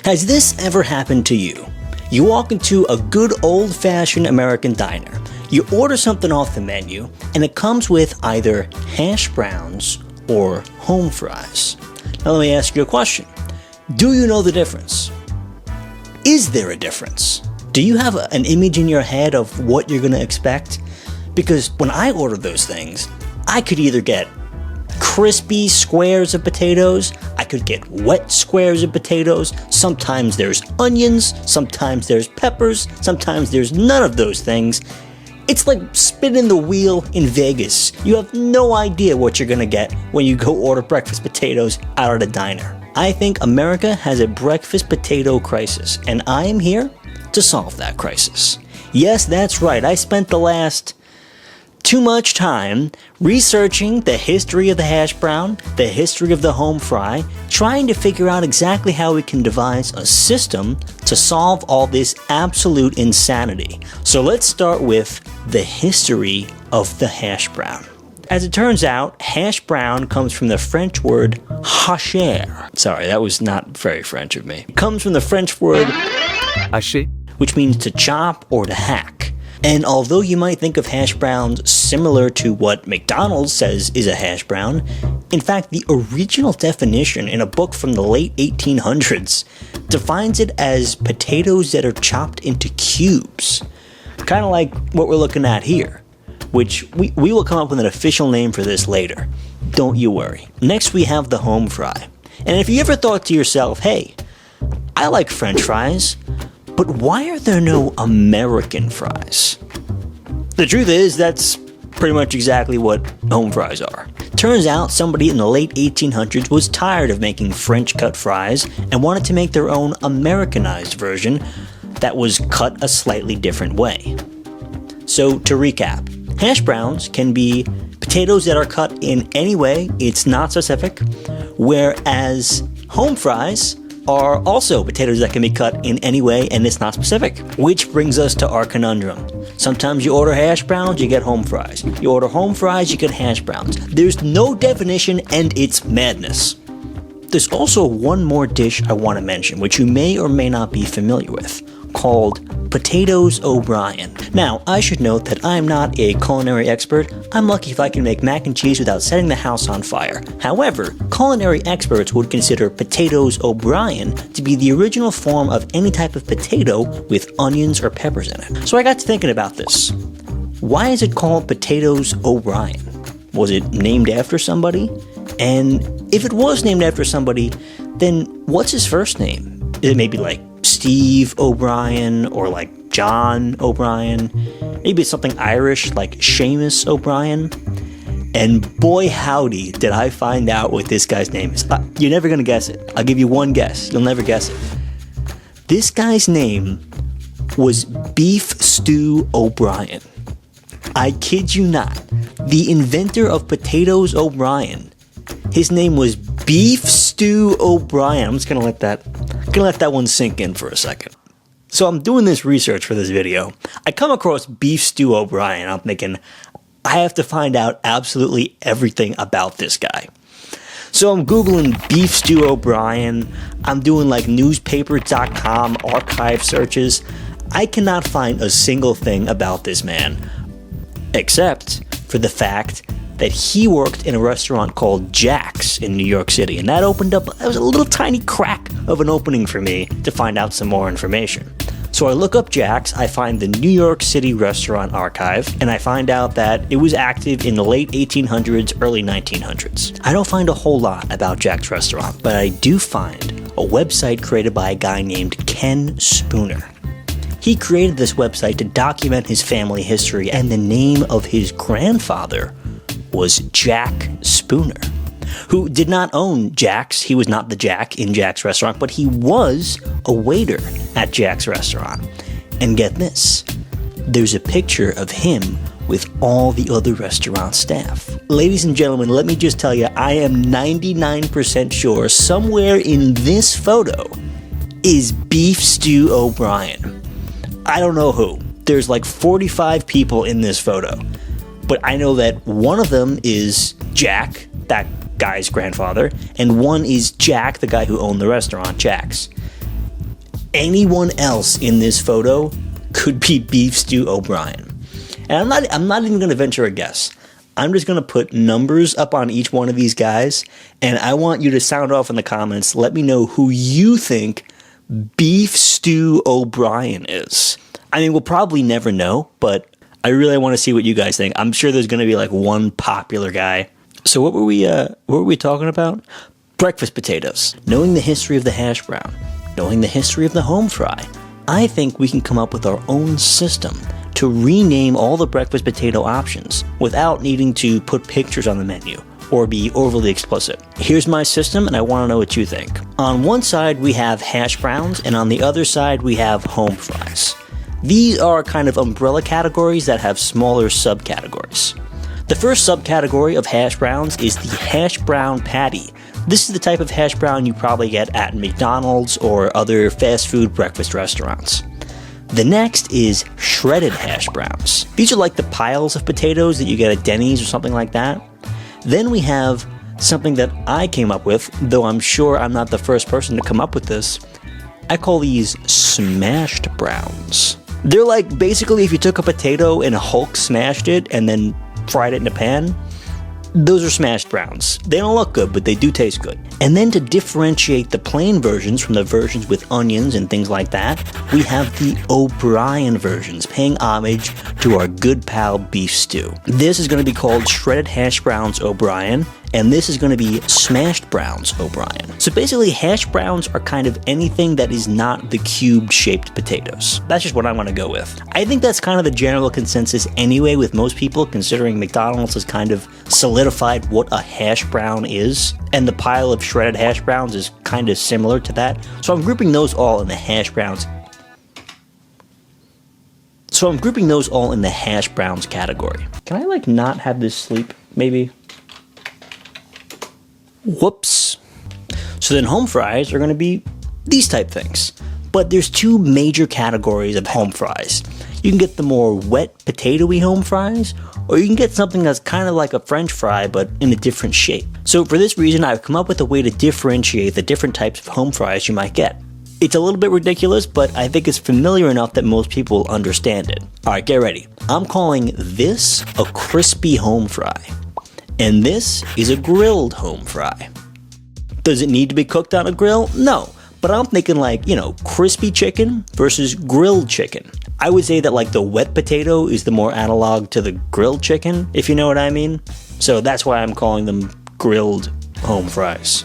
Has this ever happened to you? You walk into a good old-fashioned American diner. You order something off the menu, and it comes with either hash browns or home fries. Now let me ask you a question. Do you know the difference? Is there a difference? Do you have an image in your head of what you're going to expect? Because when I order those things, I could either get crispy squares of potatoes, I could get wet squares of potatoes, sometimes there's onions, sometimes there's peppers, sometimes there's none of those things. It's like spinning the wheel in Vegas. You have no idea what you're gonna get when you go order breakfast potatoes out of the diner. I think America has a breakfast potato crisis, and I am here to solve that crisis. Yes, that's right, I spent the last too much time researching the history of the hash brown, the history of the home fry, trying to figure out exactly how we can devise a system to solve all this absolute insanity. So let's start with the history of the hash brown. As it turns out, hash brown comes from the French word hacher. Sorry, that was not very French of me. It comes from the French word hacher, which means to chop or to hack. And although you might think of hash browns similar to what McDonald's says is a hash brown, in fact, the original definition in a book from the late 1800s defines it as potatoes that are chopped into cubes. Kind of like what we're looking at here, which we will come up with an official name for this later. Don't you worry. Next we have the home fry. And if you ever thought to yourself, hey, I like French fries, but why are there no American fries? The truth is, that's pretty much exactly what home fries are. Turns out somebody in the late 1800s was tired of making French cut fries and wanted to make their own Americanized version that was cut a slightly different way. So to recap, hash browns can be potatoes that are cut in any way, it's not specific, whereas home fries are also potatoes that can be cut in any way and it's not specific. Which brings us to our conundrum. Sometimes you order hash browns, you get home fries. You order home fries, you get hash browns. There's no definition and it's madness. There's also one more dish I want to mention, which you may or may not be familiar with, called Potatoes O'Brien. Now, I should note that I'm not a culinary expert. I'm lucky if I can make mac and cheese without setting the house on fire. However, culinary experts would consider Potatoes O'Brien to be the original form of any type of potato with onions or peppers in it. So I got to thinking about this. Why is it called Potatoes O'Brien? Was it named after somebody? And if it was named after somebody, then what's his first name? Is it maybe like Steve O'Brien or like John O'Brien? Maybe it's something Irish like Seamus O'Brien. And boy howdy did I find out what this guy's name is. You're never going to guess it. I'll give you one guess. You'll never guess it. This guy's name was Beef Stew O'Brien. I kid you not. The inventor of Potatoes O'Brien. His name was Beef Stew O'Brien. I'm just going to let that one sink in for a second. So I'm doing this research for this video. I come across Beef Stew O'Brien. I'm thinking, I have to find out absolutely everything about this guy. So I'm Googling Beef Stew O'Brien. I'm doing like newspaper.com archive searches. I cannot find a single thing about this man, except for the fact that he worked in a restaurant called Jack's in New York City. And that was a little tiny crack of an opening for me to find out some more information. So I look up Jack's, I find the New York City Restaurant Archive, and I find out that it was active in the late 1800s, early 1900s. I don't find a whole lot about Jack's Restaurant, but I do find a website created by a guy named Ken Spooner. He created this website to document his family history, and the name of his grandfather was Jack Spooner, who did not own Jack's. He was not the Jack in Jack's Restaurant, but he was a waiter at Jack's Restaurant. And get this, there's a picture of him with all the other restaurant staff. Ladies and gentlemen, let me just tell you, I am 99% sure somewhere in this photo is Beef Stew O'Brien. I don't know who. There's like 45 people in this photo. But I know that one of them is Jack, that guy's grandfather, and one is Jack, the guy who owned the restaurant, Jack's. anyone else in this photo could be Beef Stew O'Brien. And I'm not even going to venture a guess. I'm just going to put numbers up on each one of these guys, and I want you to sound off in the comments. Let me know who you think Beef Stew O'Brien is. I mean, we'll probably never know, but I really want to see what you guys think. I'm sure there's going to be like one popular guy. So what were we talking about? Breakfast potatoes. Knowing the history of the hash brown, knowing the history of the home fry, I think we can come up with our own system to rename all the breakfast potato options without needing to put pictures on the menu or be overly explicit. Here's my system, and I want to know what you think. On one side, we have hash browns, and on the other side, we have home fries. These are kind of umbrella categories that have smaller subcategories. The first subcategory of hash browns is the hash brown patty. This is the type of hash brown you probably get at McDonald's or other fast food breakfast restaurants. The next is shredded hash browns. These are like the piles of potatoes that you get at Denny's or something like that. Then we have something that I came up with, though I'm sure I'm not the first person to come up with this. I call these smashed browns. They're like basically if you took a potato and Hulk smashed it and then fried it in a pan. Those are smashed browns. They don't look good, but they do taste good. And then to differentiate the plain versions from the versions with onions and things like that, we have the O'Brien versions, paying homage to our good pal Beef Stew. This is going to be called Shredded Hash Browns O'Brien, and this is going to be Smashed Browns O'Brien. So basically, hash browns are kind of anything that is not the cube-shaped potatoes. That's just what I want to go with. I think that's kind of the general consensus anyway with most people, considering McDonald's has kind of solidified what a hash brown is, and the pile of shredded hash browns is kind of similar to that. So I'm grouping those all in the hash browns. Category. Can I like not have this sleep, maybe? Whoops. So then home fries are going to be these type things. But there's two major categories of home fries. You can get the more wet potatoey home fries, or you can get something that's kind of like a French fry but in a different shape. So for this reason, I've come up with a way to differentiate the different types of home fries you might get. It's a little bit ridiculous, but I think it's familiar enough that most people understand it. Alright, get ready. I'm calling this a crispy home fry. And this is a grilled home fry. Does it need to be cooked on a grill? No. But I'm thinking like, crispy chicken versus grilled chicken. I would say that like the wet potato is the more analog to the grilled chicken, if you know what I mean. So that's why I'm calling them grilled home fries.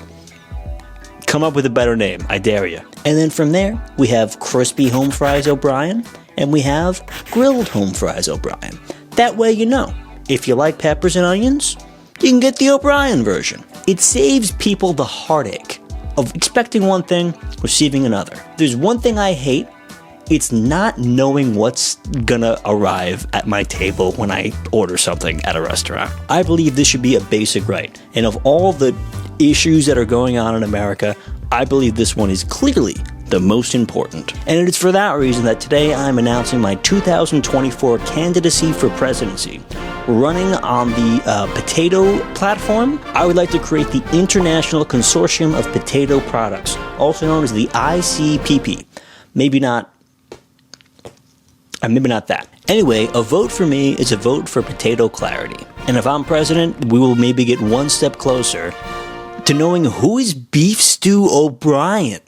Come up with a better name, I dare you. And then from there, we have crispy home fries O'Brien, and we have grilled home fries O'Brien. That way you know, if you like peppers and onions, you can get the O'Brien version. It saves people the heartache of expecting one thing, receiving another. There's one thing I hate, it's not knowing what's gonna arrive at my table when I order something at a restaurant. I believe this should be a basic right. And of all the issues that are going on in America, I believe this one is clearly the most important. And it is for that reason that today I'm announcing my 2024 candidacy for presidency. Running on the potato platform, I would like to create the International Consortium of Potato Products, also known as the ICPP. Maybe not that. Anyway, a vote for me is a vote for potato clarity. And if I'm president, we will maybe get one step closer to knowing who is Beef Stew O'Brien.